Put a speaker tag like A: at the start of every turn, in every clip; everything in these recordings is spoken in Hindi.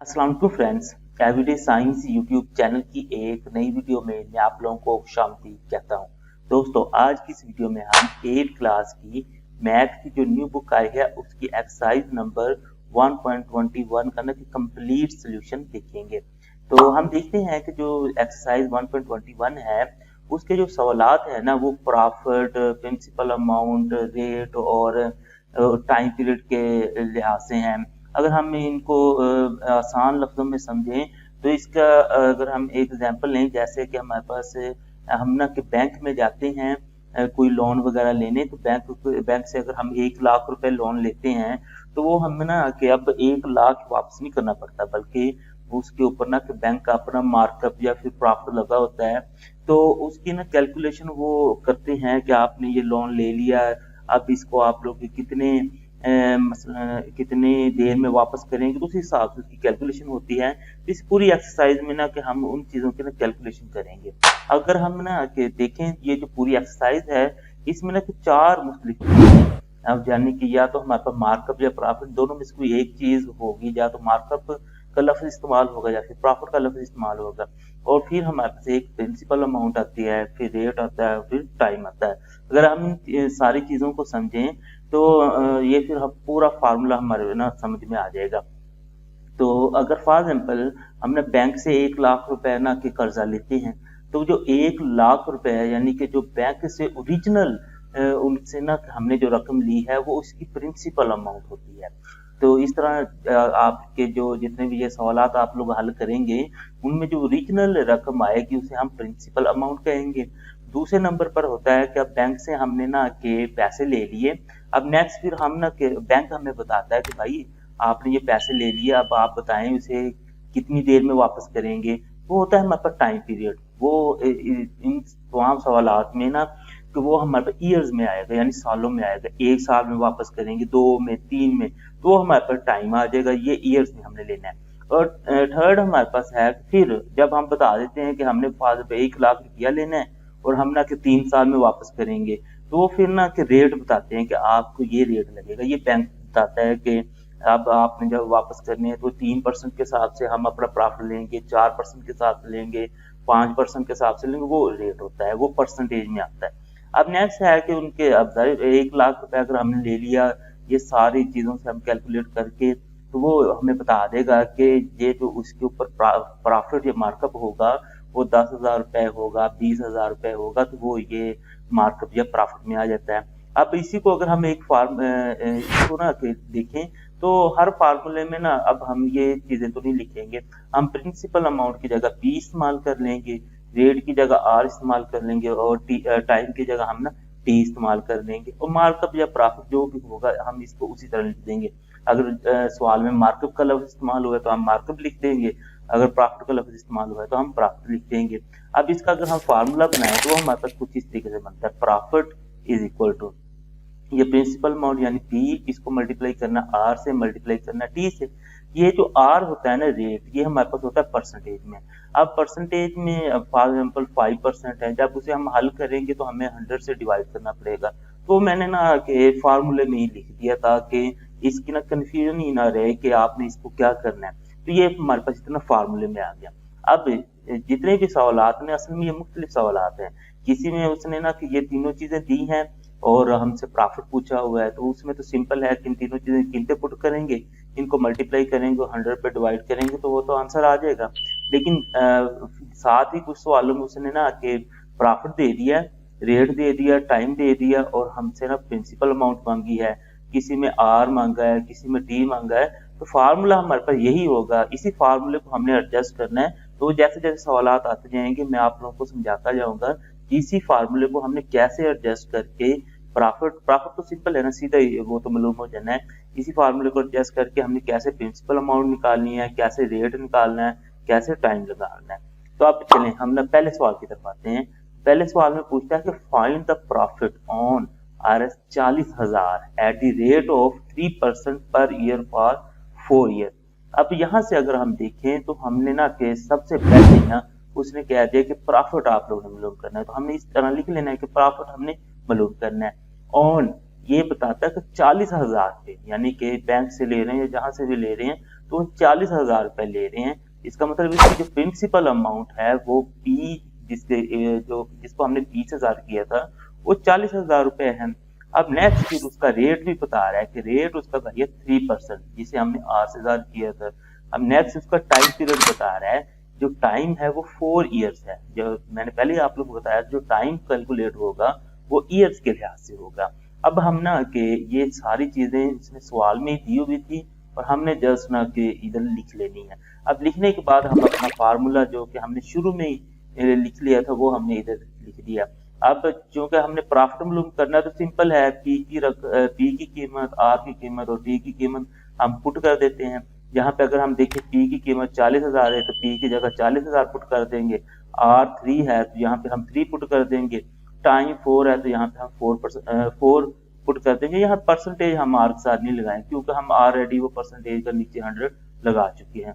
A: अस्सलाम वालेकुम friends. Everyday science YouTube channel की एक नई वीडियो में मैं आप लोगों को खुशामदीद कहता हूं। दोस्तों, आज की इस वीडियो में हम 8 क्लास की मैथ की जो न्यू बुक आई है उसकी एक्सरसाइज नंबर 1.21 का ना कि कंप्लीट सोल्यूशन देखेंगे। तो हम देखते हैं कि जो एक्सरसाइज 1.21 है उसके जो सवालात है ना वो प्रॉफिट, प्रिंसिपल अमाउंट, रेट और टाइम पीरियड के लिहाज से हैं। अगर हम इनको आसान लफ्जों में समझें तो इसका अगर हम एक एग्जांपल लें, जैसे कि हमारे पास हम ना कि बैंक में जाते हैं कोई लोन वगैरह लेने, तो बैंक से अगर हम 1 लाख रुपए लोन लेते हैं तो वो हमें ना कि अब 1 लाख वापस नहीं करना पड़ता, बल्कि उसके ऊपर ना कि बैंक का अपना मार्कअप या फिर प्रॉफिट लगा होता है। तो उसकी ना कैलकुलेशन वो करते हैं कि आपने ये लोन ले लिया, अब इसको आप लोग कितने कितने देर में वापस करेंगे, तो उस हिसाब से उसकी कैलकुलेशन होती है। इस पूरी एक्सरसाइज में ना कि हम उन चीजों की ना कैलकुलेशन करेंगे। अगर हम ना कि देखें ये जो पूरी एक्सरसाइज है इसमें ना कि 4 मुख्तलिफ चीजें हैं। अब यानी कि या तो हमारे पास मार्कअप या प्रॉफिट दोनों में से कोई एक चीज होगी, या तो मार्कअप का लफ्ज इस्तेमाल होगा या फिर प्रॉफिट का लफ्ज इस्तेमाल होगा। और फिर हमारे पास एक प्रिंसिपल अमाउंट आती है, फिर रेट आता है, फिर टाइम आता है। अगर हम सारी चीजों को समझें तो ये फिर हम पूरा फार्मूला हमारे ना समझ में आ जाएगा। तो अगर फॉर एग्जाम्पल हमने बैंक से 1 लाख रुपए ना के कर्जा लेते हैं, तो जो 1 लाख रुपए है यानी कि जो बैंक से ओरिजिनल उनसे ना हमने जो रकम ली है वो उसकी प्रिंसिपल अमाउंट होती है। तो इस तरह आपके जो जितने भी ये सवालात आप लोग हल करेंगे उनमें जो ओरिजिनल रकम आएगी उसे हम प्रिंसिपल अमाउंट कहेंगे। दूसरे नंबर पर होता है कि अब बैंक से हमने ना के पैसे ले लिए। अब नेक्स्ट फिर हम ना के बैंक हमें बताता है कि भाई आपने ये पैसे ले लिए, अब आप बताएं उसे कितनी देर में वापस करेंगे। वो होता है हमारे पास टाइम पीरियड। वो इन तमाम सवालात में ना कि वो हमारे पास ईयर्स में आएगा, यानी सालों में आएगा। 1 साल में वापस करेंगे, 2 में, 3 में, तो वो हमारे पास टाइम आ जाएगा। ये ईयर्स में हमने लेना है। और थर्ड हमारे पास है फिर जब हम बता देते हैं कि हमने फादर पे 1 लाख रुपया लेना है और हम ना कि 3 साल में वापस करेंगे, तो वो फिर ना कि रेट बताते हैं कि आपको ये रेट लगेगा। ये बैंक बताता है कि अब आपने जब वापस करने हैं तो 3% के हिसाब से हम अपना प्रॉफिट लेंगे, 4% के हिसाब से लेंगे, 5% के हिसाब से लेंगे। वो रेट होता है, वो परसेंटेज में आता है। अब नेक्स्ट है कि उनके अब 1 लाख रुपए अगर हमने ले लिया, ये सारी चीजों से हम कैलकुलेट करके, तो वो हमें बता देगा कि ये जो उसके ऊपर प्रॉफिट या मार्कअप होगा वो 10,000 रुपए होगा, 20,000 रुपए होगा, तो वो ये मार्कअप या प्रॉफिट में आ जाता है। अब इसी को अगर हम एक इसको ना देखें तो हर फार्मूले में ना अब हम ये चीजें तो नहीं लिखेंगे। हम प्रिंसिपल अमाउंट की जगह पी इस्तेमाल कर लेंगे, रेट की जगह आर इस्तेमाल कर लेंगे, और टाइम की जगह हम ना टी इस्तेमाल कर लेंगे। और मार्कअप या प्रॉफिट जो भी होगा हम इसको उसी तरह लिख देंगे। अगर सवाल में मार्कअप का लफ्ज इस्तेमाल हुआ है तो हम मार्कअप लिख देंगे, अगर प्रॉफिट का लफ्ज इस्तेमाल हुआ है तो हम प्रॉफिट लिख देंगे। अब इसका अगर हम फार्मूला बनाए तो हमारे पास कुछ इस तरीके से बनता है। प्रॉफिट इज इक्वल टू ये प्रिंसिपल अमाउंट यानी पी, इसको मल्टीप्लाई करना आर से, मल्टीप्लाई करना टी से। ये जो आर होता है ना रेट, ये हमारे पास होता है परसेंटेज में। अब परसेंटेज में फॉर एग्जाम्पल 5% है, जब उसे हम हल करेंगे तो हमें 100 से डिवाइड करना पड़ेगा। तो मैंने ना कि फार्मूले में ही लिख दिया ताकि इसकी ना कंफ्यूजन ही ना रहे कि आपने इसको क्या करना है। तो ये हमारे पास इतना फार्मूले में आ गया। अब जितने भी सवालात हैं असल में ये मुख्तलिफ सवालात हैं। किसी में उसने ना कि ये तीनों चीजें दी हैं और हमसे प्रॉफिट पूछा हुआ है, तो उसमें तो सिंपल है कि इन तीनों चीजें किन पे पुट करेंगे, इनको मल्टीप्लाई करेंगे, 100 पे डिवाइड करेंगे, तो वो तो आंसर आ जाएगा। लेकिन साथ ही कुछ सवालों में उसने ना कि प्रॉफिट दे दिया, रेट दे दिया, टाइम दे दिया, और हमसे ना प्रिंसिपल अमाउंट मांगी है, किसी में आर मांगा है, किसी में टी मांगा है। तो फार्मूला हमारे पास यही होगा, इसी फार्मूले को हमने एडजस्ट करना है। तो जैसे जैसे सवालात आते जाएंगे मैं आप लोगों को समझाता जाऊंगा इसी फार्मूले को हमने कैसे एडजस्ट करके प्रॉफिट प्रॉफिट तो सिंपल है ना, सीधा ही वो तो मालूम हो जाना है। इसी फार्मूले को एडजस्ट करके हमने कैसे प्रिंसिपल अमाउंट निकालनी है, कैसे रेट निकालना है, कैसे टाइम निकालना है। तो अब चलें हम ना पहले सवाल की तरफ आते हैं। पहले सवाल में पूछता है कि find the profit on RS 40,000 at the rate of 3% per year for 4 year. अब यहाँ से अगर हम देखें तो हमने ना कि सबसे पहले ना उसने कह दिया कि प्रॉफिट आप लोगों ने मालूम करना है, तो हमने इस तरह लिख लेना है कि प्रॉफिट हमने मालूम करना है। ऑन ये बताता है कि 40,000 पे, यानी कि बैंक से ले रहे हैं या जहां से भी ले रहे हैं, तो तो 40,000 रुपए ले रहे हैं। इसका मतलब इसकी जो प्रिंसिपल अमाउंट है वो पी जिसको हमने 20,000 किया था वो 40,000 रुपए है। अब नेक्स्ट फिर उसका रेट भी बता रहा है कि रेट उसका भैया 3% जिसे हमने 8,000 किया था। अब नेक्स्ट उसका टाइम पीरियड बता रहा है, जो टाइम है वो 4 ईयर्स है। जो मैंने पहले आप लोग को बताया जो टाइम कैलकुलेट होगा वो ईयर्स के लिहाज से होगा। अब हम ना कि ये सारी चीजें इसने सवाल में दी हुई थी और हमने जस्ट ना कि इधर लिख लेनी है। अब लिखने के बाद हम अपना फार्मूला जो कि हमने शुरू में ही लिख लिया था वो हमने इधर लिख दिया। अब चूंकि हमने प्रॉफिट मालूम करना है तो सिंपल है, पी की कीमत, आर की कीमत और टी की कीमत हम पुट कर देते हैं। यहाँ पे अगर हम देखें पी की कीमत 40,000 है तो पी की जगह 40,000 पुट कर देंगे। आर 3 है तो यहाँ पे हम 3 पुट कर देंगे। टाइम 4 है तो यहाँ पे हम 4 पुट कर देंगे। यहाँ परसेंटेज हम आर के साथ नहीं लगाएंगे क्योंकि हम ऑलरेडी वो परसेंटेज का नीचे 100 लगा चुके हैं।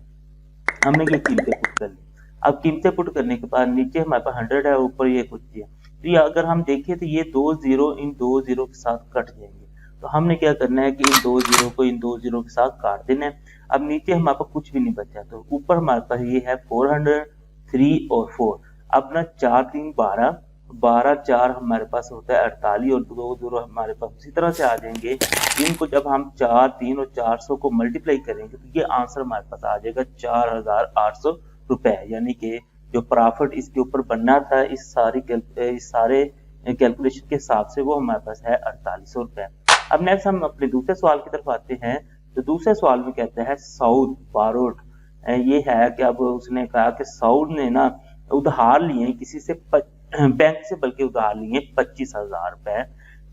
A: हमने ये कीमतें पुट कर ली। अब कीमतें पुट करने के बाद नीचे हमारे पास 100 है, ऊपर ये कुछ दिया। तो ये अगर हम देखें तो ये 2 जीरो इन 2 जीरो के साथ कट जाएंगे। तो हमने क्या करना है कि इन 2 जीरो को इन 2 जीरो के साथ काट देना है। अब नीचे हमारे पास कुछ भी नहीं बचा तो ऊपर हमारे पास ये है 400, 3 और 4। अब ना 4 3 12, 12 4 हमारे पास होता है 48 और 2 जीरो हमारे पास उसी तरह से आ जाएंगे। इनको जब हम 4 3 और 400 को मल्टीप्लाई करेंगे तो ये आंसर हमारे पास आ जाएगा 4,800 रुपए। यानी कि जो प्रॉफिट इसके ऊपर बनना था इस सारे कैलकुलेशन के हिसाब से वो हमारे पास है 4800 रुपए। अब नेक्स्ट हम अपने दूसरे सवाल की तरफ आते हैं। तो दूसरे सवाल में कहते हैं साउथ बारोड। ये है कि अब उसने कहा कि साउथ ने ना उधार लिए किसी से बैंक से, बल्कि उधार लिए 25,000 रुपए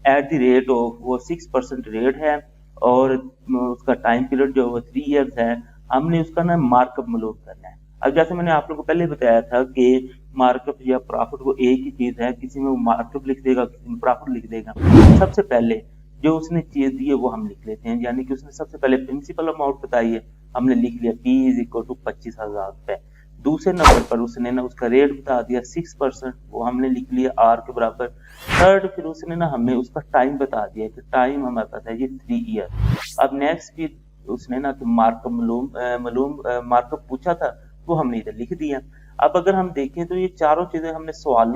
A: एट द रेट ऑफ वो 6% रेट है और उसका टाइम पीरियड जो वो 3 ईयर्स है। हमने उसका ना मार्कअप मालूम करना है। अब जैसे मैंने आप लोगों को पहले बताया था कि मार्कअप या प्रॉफिट वो एक ही चीज है, किसी में वो मार्कअप लिख देगा किसी में प्रॉफिट लिख देगा। सबसे पहले जो उसने चीज दी है वो हम लिख लेते हैं, यानी कि उसने सबसे पहले प्रिंसिपल अमाउंट बताई है, हमने लिख लिया P इज इक्वल टू 25,000 रुपए। दूसरे नंबर पर उसने ना उसका रेट बता दिया 6%, वो हमने लिख लिया R के बराबर। थर्ड फिर उसने ना हमें उसका टाइम बता दिया कि टाइम हमारे पास है ये 3 ईयर। अब नेक्स्ट फिर उसने ना कि मार्कअप मार्कअप पूछा था वो हमने इधर लिख दिया। अब अगर हम देखें तो ये चारों चीजें हमने सवाल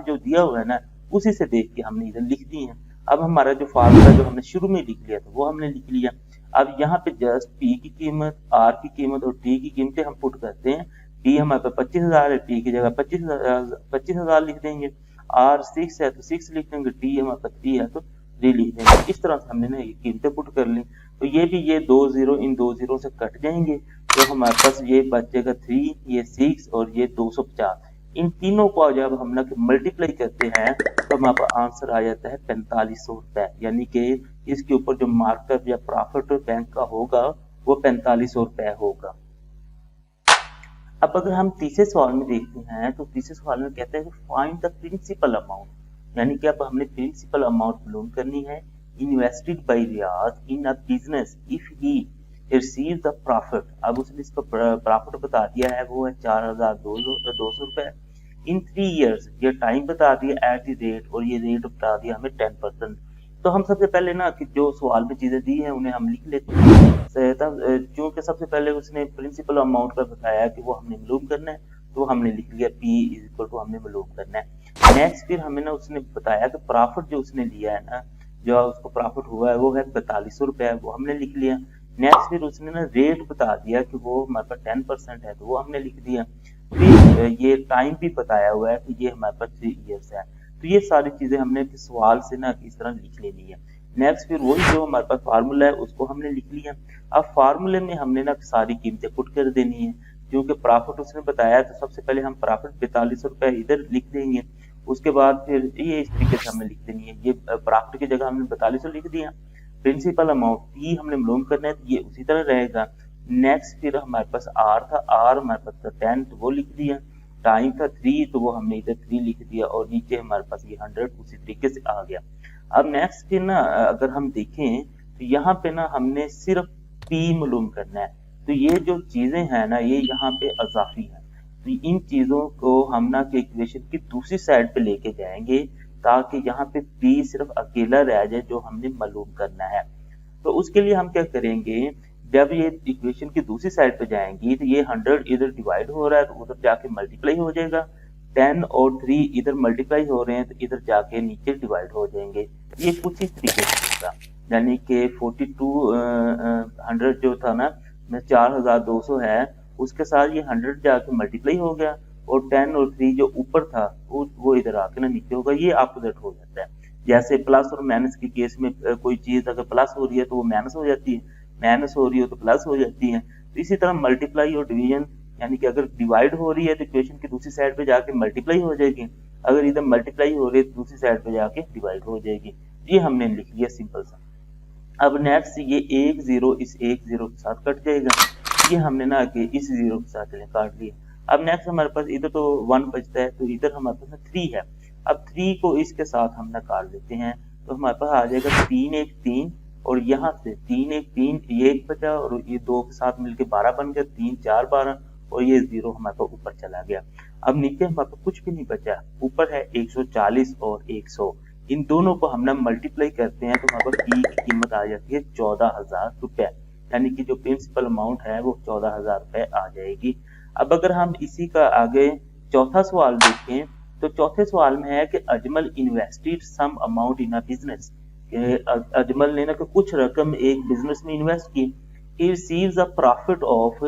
A: जो दिया हुआ है ना उसी से देख के हमने इधर लिख दी हैं। अब हमारा जो फार्मूला जो हमने शुरू में लिख लिया था वो हमने लिख लिया। अब यहाँ पे जस्ट P की कीमत, R की कीमत और T की कीमतें हम पुट करते हैं। P हमारे पास 25,000 है, T की जगह 25,000 लिख देंगे। R 6 है तो 6 लिख देंगे, T हमारे पास 3 है तो 3 लिख देंगे। इस तरह से हमने ना ये कीमतें पुट कर ली। तो ये भी ये 2 जीरो इन 2 जीरो से कट जाएंगे तो हमारे पास ये बचेगा 3, ये 6 और ये 250। इन तीनों को जब हम ना मल्टीप्लाई करते हैं तो हमारे पास आंसर आ जाता है 4500 रुपए। यानी कि इसके ऊपर जो मार्कअप या प्रॉफिट बैंक का होगा वो 4500 रुपए होगा। अब अगर हम तीसरे सवाल में देखते हैं तो तीसरे सवाल में कहते हैं फाइंड द प्रिंसिपल अमाउंट, यानी कि अब हमने प्रिंसिपल अमाउंट मालूम करनी है invested by Riyaz in a business if he receive the profit. अब उसने इसका प्रॉफिट बता दिया है वो है 4,200 रुपए इन 3 ईयर्स। ये टाइम बता दिया एट द रेट और ये रेट बता दिया हमें 10%। तो हम सबसे पहले ना कि जो सवाल में चीजें दी हैं उन्हें हम लिख लेते हैं। क्योंकि सबसे पहले उसने प्रिंसिपल अमाउंट का बताया कि वो हमने मालूम करना है तो हमने लिख लिया P इज इक्वल टू हमने मालूम करना है। नेक्स्ट फिर हमें ना उसने बताया कि प्रॉफिट जो उसने लिया है ना जो उसको प्रॉफिट हुआ है वो है 4500 रुपए, वो हमने लिख लिया। नेक्स्ट फिर उसने ना रेट बता दिया कि वो हमारे पास 10% है तो वो हमने लिख दिया। फिर ये टाइम भी बताया हुआ है कि ये हमारे पास 3 ईयर्स है। तो ये सारी चीजें हमने सवाल से ना इस तरह लिख लेनी है। नेक्स्ट फिर वही जो हमारे पास फार्मूला है उसको हमने लिख लिया। अब फार्मूले में हमने ना सारी कीमतें पुट कर देनी है। क्योंकि प्रॉफिट उसने बताया तो सबसे पहले हम प्रॉफिट 4500 रुपए इधर लिख देंगे। उसके बाद फिर ये इस तरीके से हमें लिख देनी है। ये प्रॉफिट की जगह हमने 4500 लिख दिया। प्रिंसिपल अमाउंट P हमने मालूम करना है तो ये उसी तरह रहेगा। नेक्स्ट फिर हमारे पास R था, R हमारे पास था 10 तो वो लिख दिया। टाइम था 3 तो वो हमने इधर 3 लिख दिया और नीचे हमारे पास ये 100 उसी तरीके से आ गया। अब नेक्स्ट फिर ना अगर हम देखें तो यहाँ पे ना हमने सिर्फ P मालूम करना है। तो ये जो चीजें हैं ना ये यहाँ पे अजाफी है। तो इन चीजों को हम ना कि इक्वेशन की दूसरी साइड पे लेके जाएंगे ताकि यहाँ पे P सिर्फ अकेला रह जाए जो हमने मालूम करना है। तो उसके लिए हम क्या करेंगे जब ये इक्वेशन की दूसरी साइड पे जाएंगी तो ये 100 इधर डिवाइड हो रहा है तो उधर जाके मल्टीप्लाई हो जाएगा, 10 और 3 इधर मल्टीप्लाई हो रहे हैं तो इधर जाके नीचे डिवाइड हो जाएंगे। ये कुछ इस तरीके से होगा, यानी कि 100 जो था ना 4200 है उसके साथ ये 100 जाके मल्टीप्लाई हो गया और 10 और 3 जो ऊपर था वो इधर आके ना नीचे होगा, ये अपोजिट हो जाता है। जैसे प्लस और माइनस के केस में कोई चीज अगर प्लस हो रही है तो वो माइनस हो जाती है, माइनस हो रही हो तो प्लस हो जाती है। तो इसी तरह मल्टीप्लाई और डिवीजन, यानी कि अगर डिवाइड हो रही है तो इक्वेशन की दूसरी साइड पे जाके मल्टीप्लाई हो जाएगी, अगर इधर मल्टीप्लाई हो रही है तो दूसरी साइड पे जाके डिवाइड हो जाएगी। ये हमने लिख लिया सिंपल सा। अब नेक्स्ट ये एक जीरो इस एक जीरो के साथ कट जाएगा, ये हमने ना कि इस जीरो के साथ काट लिया। अब नेक्स्ट हमारे पास इधर तो 1 बचता है तो इधर हमारे पास 3 है। अब 3 को इसके साथ हम ना काट लेते हैं तो हमारे पास आ जाएगा 3 1 3 और यहाँ से 3 1 3 ये 1 बचा और ये 2 के साथ मिलके 12 बन गया, 3 4 12 और ये 0 हमारे पास ऊपर चला गया। अब नीचे हमारे पास कुछ भी नहीं बचा, ऊपर है 140 और 100, इन दोनों को हम ना मल्टीप्लाई करते हैं तो हमारे पास पी की कीमत आ जाती है 14,000 रुपए, यानी कि जो प्रिंसिपल अमाउंट है वो 14,000 रुपए आ जाएगी। अब अगर हम इसी का आगे चौथा सवाल देखें तो चौथे सवाल में है कि Ajmal invested some amount in a business, Ajmal ने ना कुछ रकम एक बिजनेस में इन्वेस्ट की, he receives a profit of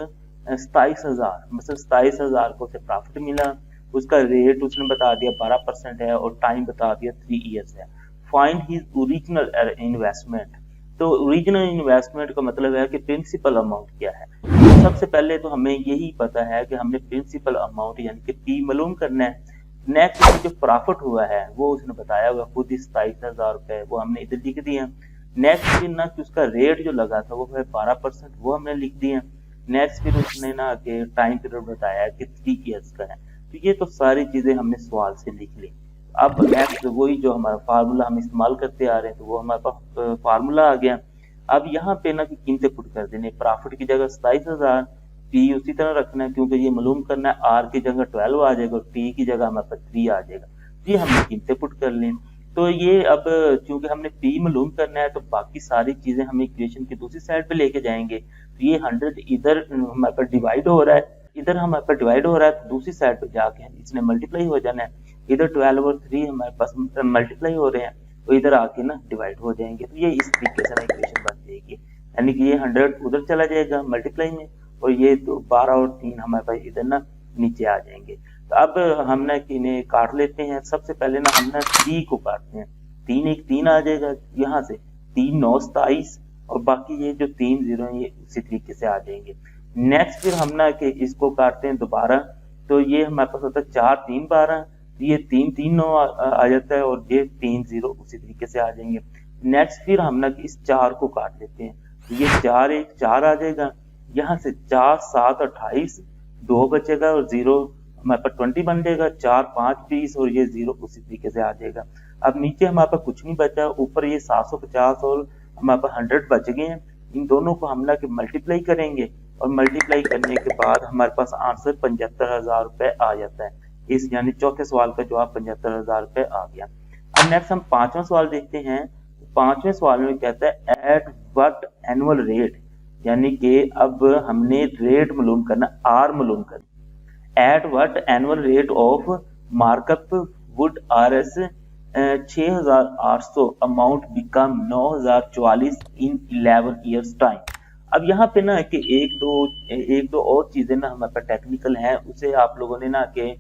A: 27,000, मतलब 27,000 को उसे प्रॉफिट मिला, उसका रेट उसने बता दिया 12% है और टाइम बता दिया 3 इयर्स है। फाइंड हिज ओरिजिनल इन्वेस्टमेंट, तो ओरिजिनल इन्वेस्टमेंट का मतलब है कि प्रिंसिपल अमाउंट क्या है। तो सबसे पहले तो हमें यही पता है कि हमने प्रिंसिपल अमाउंट यानी कि पी मालूम करना है। नेक्स्ट जो प्रॉफिट हुआ है वो उसने बताया हुआ खुद ही 27,000 रुपए, वो हमने इधर लिख दिया। नेक्स्ट फिर ना कि उसका रेट जो लगा था वो है 12%, वो हमने लिख दिया। नेक्स्ट फिर उसने ना कि टाइम पीरियड बताया कि 3 इयर्स का है। तो ये तो सारी चीजें हमने सवाल से लिख ली। अब नेक्स्ट वही जो हमारा फार्मूला हम इस्तेमाल करते आ रहे हैं तो वो हमारे पास फार्मूला आ गया। अब यहाँ पे ना कि कीमतें पुट कर देने, प्रॉफिट की जगह 27,000, पी उसी तरह रखना है क्योंकि ये मालूम करना है, आर की जगह 12 आ जाएगा और पी की जगह हमारे पास 3 आ जाएगा। ये हमने कीमतें पुट कर ली। तो ये अब चूंकि हमने पी मालूम करना है तो बाकी सारी चीजें हम इक्वेशन की दूसरी साइड पे लेके जाएंगे। तो ये 100 इधर हमारे पास डिवाइड हो रहा है, इधर हमारे पास डिवाइड हो रहा है तो दूसरी साइड पे जाके इसने मल्टीप्लाई हो जाना है। इधर 12 और 3 हमारे पास मल्टीप्लाई हो रहे हैं तो इधर आके ना डिवाइड हो जाएंगे। तो ये इस तरीके से इक्वेशन बन जाएगी, यानी कि ये 100 उधर चला जाएगा मल्टीप्लाई में और ये 12 और 3 हमारे पास इधर ना नीचे आ जाएंगे। तो अब हम ना इन्हें काट लेते हैं। सबसे पहले ना हम ना 3 को काटते हैं, 3 1 3 आ जाएगा यहाँ से, 3 9 27 और बाकी ये जो 3 0 ये उसी तरीके से आ जाएंगे। नेक्स्ट फिर हम ना कि इसको काटते हैं दोबारा, तो ये हमारे पास होता है 4 3 12, ये 3 3 9 आ जाता है और ये 3 0 उसी तरीके से आ जाएंगे। नेक्स्ट फिर हम ना इस 4 को काट लेते हैं, तो ये 4 1 4 आ जाएगा, यहाँ से 4 7 28, 2 बचेगा और 0 हमारे पास 20 बन जाएगा, 4 5 20 और ये 0 उसी तरीके से आ जाएगा। अब नीचे हमारे पास कुछ नहीं बचा, ऊपर ये 750 और हमारे पास 100 बच गए हैं। इन दोनों को हम ना कि मल्टीप्लाई करेंगे और मल्टीप्लाई करने के बाद हमारे पास आंसर 75,000 रुपए आ जाता है। इस यानी चौथे सवाल का जवाब 75,000 रुपए आ गया। अब नेक्स्ट हम 5वां सवाल देखते हैं। 5वें सवाल में कहता है एट व्हाट एनुअल रेट, यानी कि अब हमने रेट मालूम करना, आर मालूम करना। Eight what annual rate of markup would RS 6,800 amount become 9,044 in 11 years time. अब यहाँ पे ना कि एक दो और चीजें ना हमारे पास टेक्निकल हैं, उसे आप लोगों ने ना के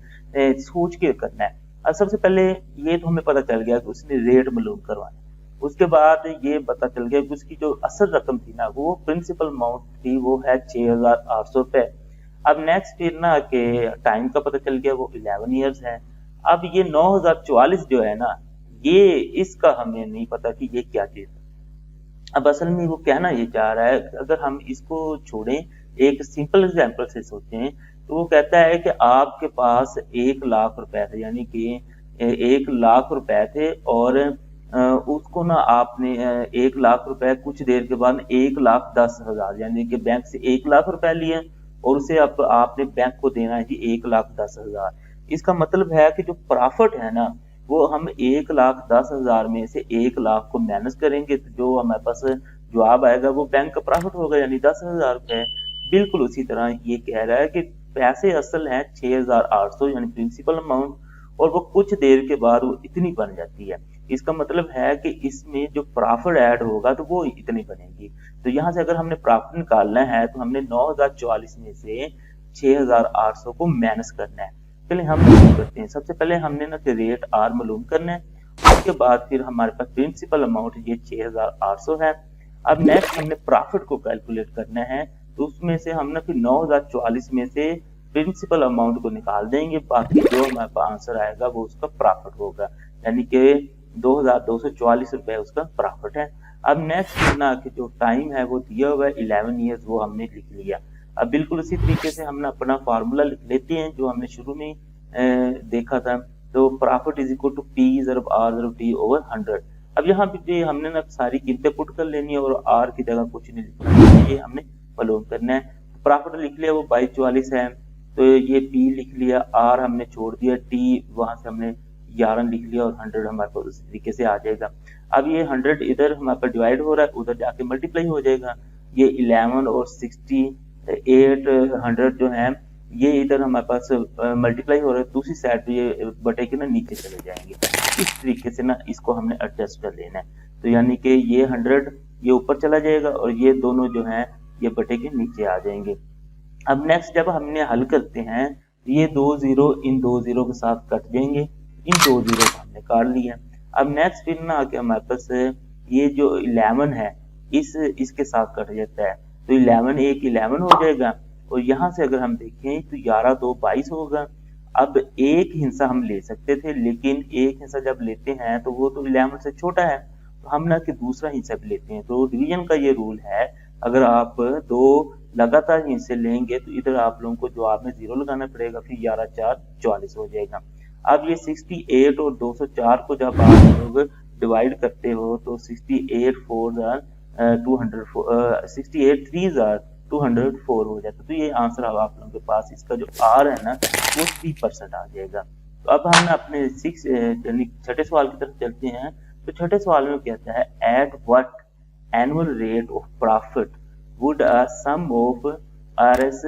A: सोच के करना है। अब सबसे पहले ये तो हमें पता चल गया कि उसने रेट मालूम करवाना, उसके बाद ये पता चल गया कि उसकी जो असल रकम थी ना वो प्रिंसिपल अमाउंट थी वो है 6,800 रुपए। अब नेक्स्ट फिर ना के टाइम का पता चल गया वो 11 ईयर्स है। अब ये 9,044 जो है ना ये इसका हमें नहीं पता कि ये क्या चीज है। अब असल में वो कहना ये चाह रहा है, अगर हम इसको छोड़ें एक सिंपल एग्जांपल से सोचें तो वो कहता है कि आपके पास 1 लाख रुपए थे, यानी कि 1 लाख रुपए थे और उसको ना आपने 1 लाख रुपए कुछ देर के बाद 1,10,000 यानी कि बैंक से 1 लाख रुपए लिए और उसे आपने बैंक को देना है जी 1,10,000। इसका मतलब है कि जो प्रॉफिट है ना वो हम 1,10,000 में से 1 लाख को माइनस करेंगे तो जो हमारे पास जवाब आएगा वो बैंक का प्रॉफिट होगा, यानी 10,000 रुपए। बिल्कुल उसी तरह ये कह रहा है कि पैसे असल है 6,800 यानी प्रिंसिपल अमाउंट, और वो कुछ देर के बाद वो इतनी बन जाती है। इसका मतलब है कि इसमें जो प्रॉफिट ऐड होगा तो वो इतनी बनेगी। तो यहाँ से अगर हमने प्रॉफिट निकालना है तो हमने 9,044 में से 6,800 को माइनस करना है। चलिए हम शुरू करते हैं। सबसे पहले हमने ना रेट आर मालूम करना है, उसके बाद फिर हमारे पास प्रिंसिपल अमाउंट ये 6,800 है। अब नेक्स्ट हमने प्रॉफिट को कैलकुलेट करना है, तो उसमें से हम ना फिर 9,044 में से प्रिंसिपल अमाउंट को निकाल देंगे, बाकी जो हमारे पास आंसर आएगा वो उसका प्रॉफिट होगा, यानी कि 2,244 रुपए उसका प्रॉफिट है। अब नेक्स्ट ना कि जो टाइम है वो दिया हुआ है 11 ईयर्स, वो हमने लिख लिया। अब बिल्कुल उसी तरीके से हम अपना फार्मूला लिख लेते हैं जो हमने शुरू में देखा था। तो profit is equal to P ज़रब आर ज़रब टी ओवर 100। अब यहाँ पे हमने ना सारी कीमतें पुट कर लेनी है और आर की जगह कुछ नहीं लिखना, ये हमने मालूम करना है। प्रॉफिट लिख लिया वो 2244 है, तो ये पी लिख लिया, आर हमने छोड़ दिया, टी वहां से हमने 11 लिख लिया और 100 हमारे पास उसी तरीके से आ जाएगा। अब ये 100 इधर हमारे पास डिवाइड हो रहा है, उधर जाके मल्टीप्लाई हो जाएगा। ये 11 और 68 100 जो है ये इधर हमारे पास मल्टीप्लाई हो रहा है, दूसरी साइड पे ये बटे के ना नीचे चले जाएंगे। इस तरीके से ना इसको हमने एडजस्ट कर लेना है। तो यानी कि ये 100 ये ऊपर चला जाएगा और ये दोनों जो है ये बटे के नीचे आ जाएंगे। अब नेक्स्ट जब हमने हल करते हैं ये 2 जीरो इन 2 जीरो के साथ कट जाएंगे, इन 2 जीरो को हमने काट लिया। अब नेक्स्ट फिर ना आके हमारे पास ये जो 11 है इसके साथ कट जाता है, तो 11 एक 11 हो जाएगा, और यहाँ से अगर हम देखें तो 11 2 22 होगा। अब एक हिस्सा हम ले सकते थे, लेकिन एक हिस्सा जब लेते हैं तो वो तो 11 से छोटा है, तो हम ना कि दूसरा हिस्सा भी लेते हैं। तो डिवीजन का ये रूल है, अगर आप दो लगातार हिस्से लेंगे तो इधर आप लोगों को जवाब में 0 लगाना पड़ेगा, फिर 11 4 44 हो जाएगा। अब ये 68 और 204 को जब आप लोग डिवाइड करते हो तो 68 4 68 3 204 हो जाता है। तो ये आंसर अब आप लोगों के पास इसका जो आर है ना वो 3% आ जाएगा। तो अब हम अपने छठे सवाल की तरफ चलते हैं। तो छठे सवाल में कहता है at what annual rate of profit would a sum of RS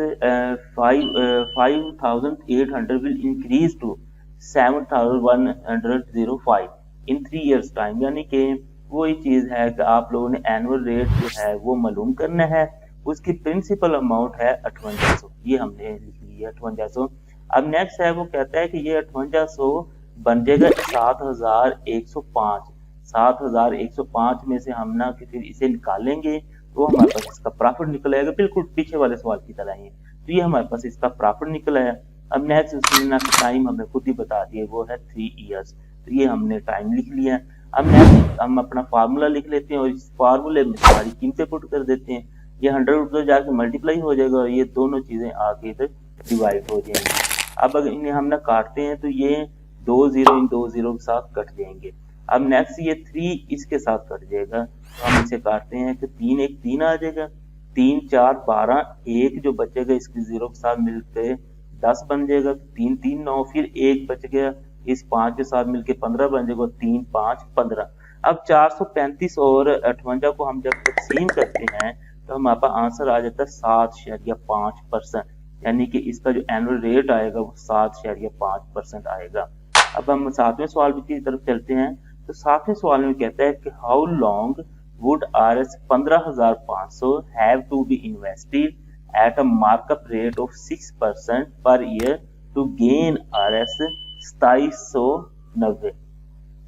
A: 5,800 will increase to 7,105 in 3 years time। यानी कि वही चीज है कि आप लोगों ने एनुअल रेट जो है वो मालूम करना है, उसकी प्रिंसिपल अमाउंट है 5800, ये हमने लिख लिया 5800। अब नेक्स्ट है वो कहता है कि ये 5800 बन जाएगा 7,105। 7,105 में से हम ना कि फिर इसे निकालेंगे तो हमारे पास इसका प्रॉफिट निकल आएगा, बिल्कुल पीछे वाले सवाल की तरह ही। तो ये हमारे पास इसका प्रॉफिट निकल आया। अब नेक्स्ट उसमें ना टाइम हमें खुद ही बता दिए, वो है 3 ईयर्स, तो ये हमने टाइम लिख लिया। अब नेक्स्ट हम अपना फार्मूला लिख लेते हैं और इस फार्मूले में सारी कीमतें पुट कर देते हैं। ये 100 उधर जाके मल्टीप्लाई हो जाएगा और ये दोनों चीजें आके इधर डिवाइड हो जाएंगी। अब अगर इन्हें हम ना काटते हैं तो ये 2 जीरो इन 2 जीरो के साथ कट जाएंगे। अब नेक्स्ट ये 3 इसके साथ कट जाएगा, तो हम इसे काटते हैं कि 3 1 3 आ जाएगा, 3 4 12, एक जो बचेगा इसके जीरो के साथ मिलकर 10 बन जाएगा, 3 3 9, फिर एक बच गया इस 5 के साथ मिलकर 15 बन जाएगा, 3 5 15। अब 435 और 58 को हम जब तकसीम करते हैं तो हमारे पास आंसर आ जाता है 7.5%, यानी कि इसका जो एनुअल रेट आएगा वो 7.5% आएगा। अब हम सातवें सवाल की तरफ चलते हैं। तो सातवें सवाल में कहता है कि how long would RS 15,500 have to be invested at a markup rate of 6% per year to gain RS 2790।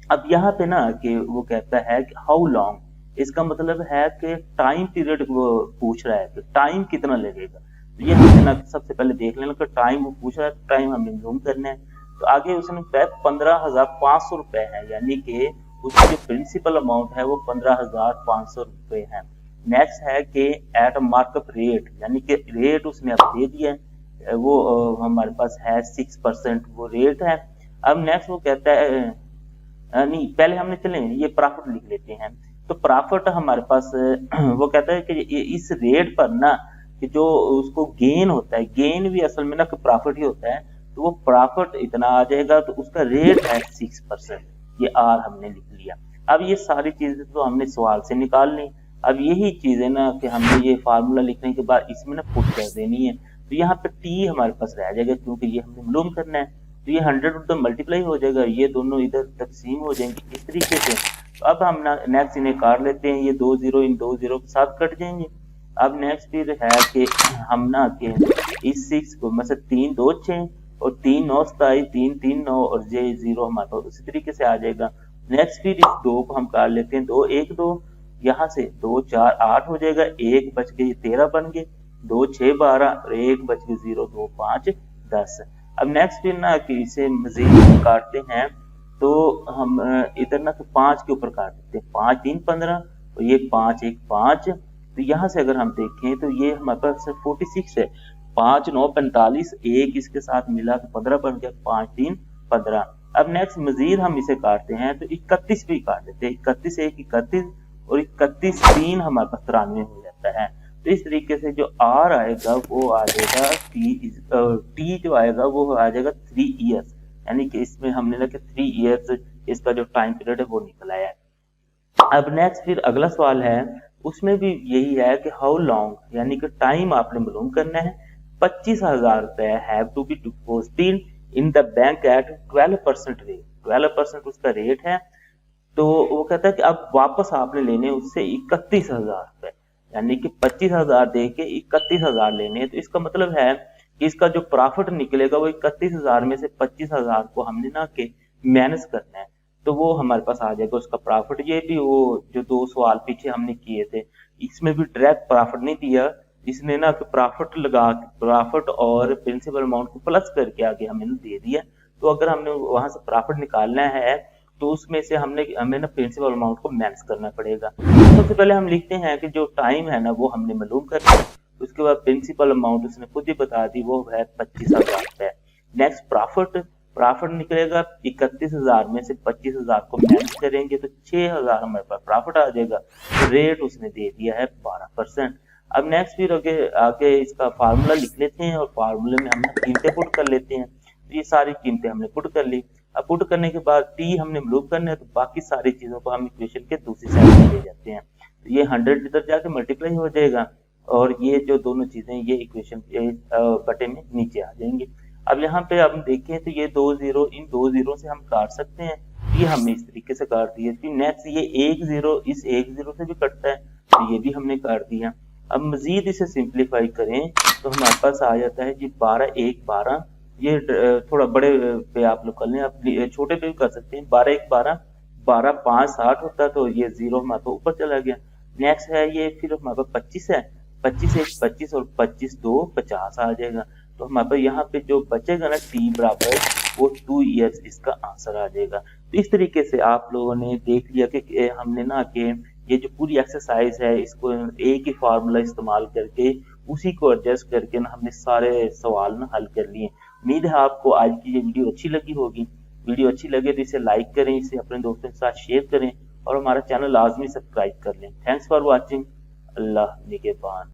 A: अब यहाँ पे ना कि वो कहता है कि हाउ लॉन्ग, इसका मतलब है कि टाइम पीरियड वो पूछ रहा है कि टाइम कितना लगेगा। तो ये हमने ना सबसे पहले देख लेना कि टाइम वो पूछ रहा है, टाइम हमें मालूम करना है। तो आगे उसने 15,500 रुपए है, यानी कि उसकी जो प्रिंसिपल अमाउंट है वो 15,500 रुपए है। नेक्स्ट है कि एट मार्कअप रेट, यानी कि रेट उसने अब दे दिया है, वो हमारे पास है 6% वो रेट है। अब नेक्स्ट वो कहता है नहीं, पहले हमने चले ये प्रॉफिट लिख लेते हैं। तो प्रॉफिट हमारे पास वो कहता है कि इस रेट पर ना कि जो उसको गेन होता है, गेन भी असल में ना प्रॉफिट ही होता है, तो वो प्रॉफिट इतना आ जाएगा, तो उसका रेट है 6%, ये आर हमने लिख लिया। अब ये सारी चीजें तो हमने सवाल से निकाल ली। अब यही चीज़ है ना कि हमने ये फार्मूला लिखने के बाद इसमें ना पुट कर देनी है। तो यहाँ पे टी हमारे पास रह जाएगा क्योंकि ये हमने मालूम करना है। तो ये 100 तो मल्टीप्लाई हो जाएगा, ये दोनों इधर तकसीम हो जाएंगे इस तरीके से। तो अब हम ना नेक्स्ट इन्हें काट लेते हैं, ये 2 0 इन 2 0 के साथ कट जाएंगे। अब नेक्स्ट फिर है कि हम ना के इस 6 को मतलब 3 2 6 और 3 9 27 3 3 9 और ये 0 हमारे पास उसी तरीके से आ जाएगा। नेक्स्ट फिर इस 2 को हम काट लेते हैं, 2 1 2, यहाँ से 2 4 8 हो जाएगा, 1 बच गए 13 बन गए, 2 6 12 और 1 बच गए 0 2 5 10। अब नेक्स्ट फिर ना कि इसे मजीद काटते हैं तो हम इधर ना तो 5 के ऊपर काट देते हैं, 5 3 15 और ये 5 1 5। तो यहाँ से अगर हम देखें तो ये हमारे पास 46 है, 5 9 45, 1 इसके साथ मिला तो 15 बन गया, 5 3 15। अब नेक्स्ट मजीद हम इसे काटते हैं तो 31 भी काट देते हैं, 31 1 31 और 31 3 हमारे पास 93 हो जाता है। तो इस तरीके से जो आर आएगा वो आ जाएगा टी जो आएगा वो आ जाएगा 3 ईयर्स, यानी कि इसमें हमने ना 3 ईयर्स इसका जो टाइम पीरियड है वो निकल आया है। अब नेक्स्ट फिर अगला सवाल है, उसमें भी यही है कि हाउ लॉन्ग, यानी कि टाइम आपने मालूम करना है। 25,000 रुपए have to be deposited in the bank at 12% rate, 12% उसका रेट है। तो वो कहता है कि अब वापस आपने लेने उससे 31,000 रुपए, यानी कि 25,000 दे के 31,000 लेने हैं। तो इसका मतलब है कि इसका जो प्रॉफिट निकलेगा वो 31,000 में से 25,000 को हमने ना के माइनस करना है, तो वो हमारे पास आ जाएगा उसका प्रॉफिट। ये भी वो जो 2 सवाल पीछे हमने किए थे इसमें भी डायरेक्ट प्रॉफिट नहीं दिया, इसने ना कि प्रॉफिट लगा प्रॉफिट और प्रिंसिपल अमाउंट को प्लस करके आगे हमें दे दिया। तो अगर हमने वहां से प्रॉफिट निकालना है तो उसमें से हमें ना प्रिंसिपल अमाउंट को माइनस करना पड़ेगा। सबसे पहले हम लिखते हैं कि जो टाइम है ना वो हमने मालूम करना है, उसके बाद प्रिंसिपल अमाउंट उसने खुद ही बता दी वो है 25,000 रुपए। नेक्स्ट प्रॉफिट निकलेगा 31,000 में से 25,000 को माइनस करेंगे तो 6,000 हमारे पास प्रॉफिट आ जाएगा। रेट उसने दे दिया है 12%। अब नेक्स्ट फिर आगे इसका फार्मूला लिख लेते हैं और फार्मूले में हम कीमतें पुट कर लेते हैं। तो ये सारी कीमतें हमने पुट कर ली। अब पुट करने के बाद टी हमने मालूम करना है तो बाकी सारी चीजों को हम इक्वेशन के दूसरी साइड में ले जाते हैं। तो ये 100 इधर जाके मल्टीप्लाई हो जाएगा और ये जो दोनों चीजें ये इक्वेशन के बटे में नीचे आ जाएंगे। अब यहाँ पे हम देखें तो ये 2 0 इन 2 0 से हम काट सकते हैं, ये हमने इस तरीके से काट दिया। फिर नेक्स्ट ये 1 0 इस 1 0 से भी कटता है तो ये भी हमने काट दिया। अब मजीद इसे सिंप्लीफाई करें तो हमारे पास आ जाता है जी 12 1 12। ये थोड़ा बड़े पे आप लोग कर लें, आप छोटे पे भी कर सकते हैं। 12 1 12, 12 5 60 होता तो ये 0 हमारे पास ऊपर चला गया। नेक्स्ट है ये फिर हमारे पास 25 है, 25 1 25 और 25 2 50 आ जाएगा। तो हमारे पास यहाँ पे जो बचेगा ना टी बराबर वो 2 ईयर्स इसका आंसर आ जाएगा। तो इस तरीके से आप लोगों ने देख लिया कि हमने ना कि ये जो पूरी एक्सरसाइज है इसको एक ही फार्मूला इस्तेमाल करके उसी को एडजस्ट करके ना हमने सारे सवाल ना हल कर लिए। उम्मीद है आपको आज की ये वीडियो अच्छी लगी होगी। वीडियो अच्छी लगे तो इसे लाइक करें, इसे अपने दोस्तों के साथ शेयर करें और हमारा चैनल लाजमी सब्सक्राइब कर लें। Thanks for watching. अल्लाह निगहबान।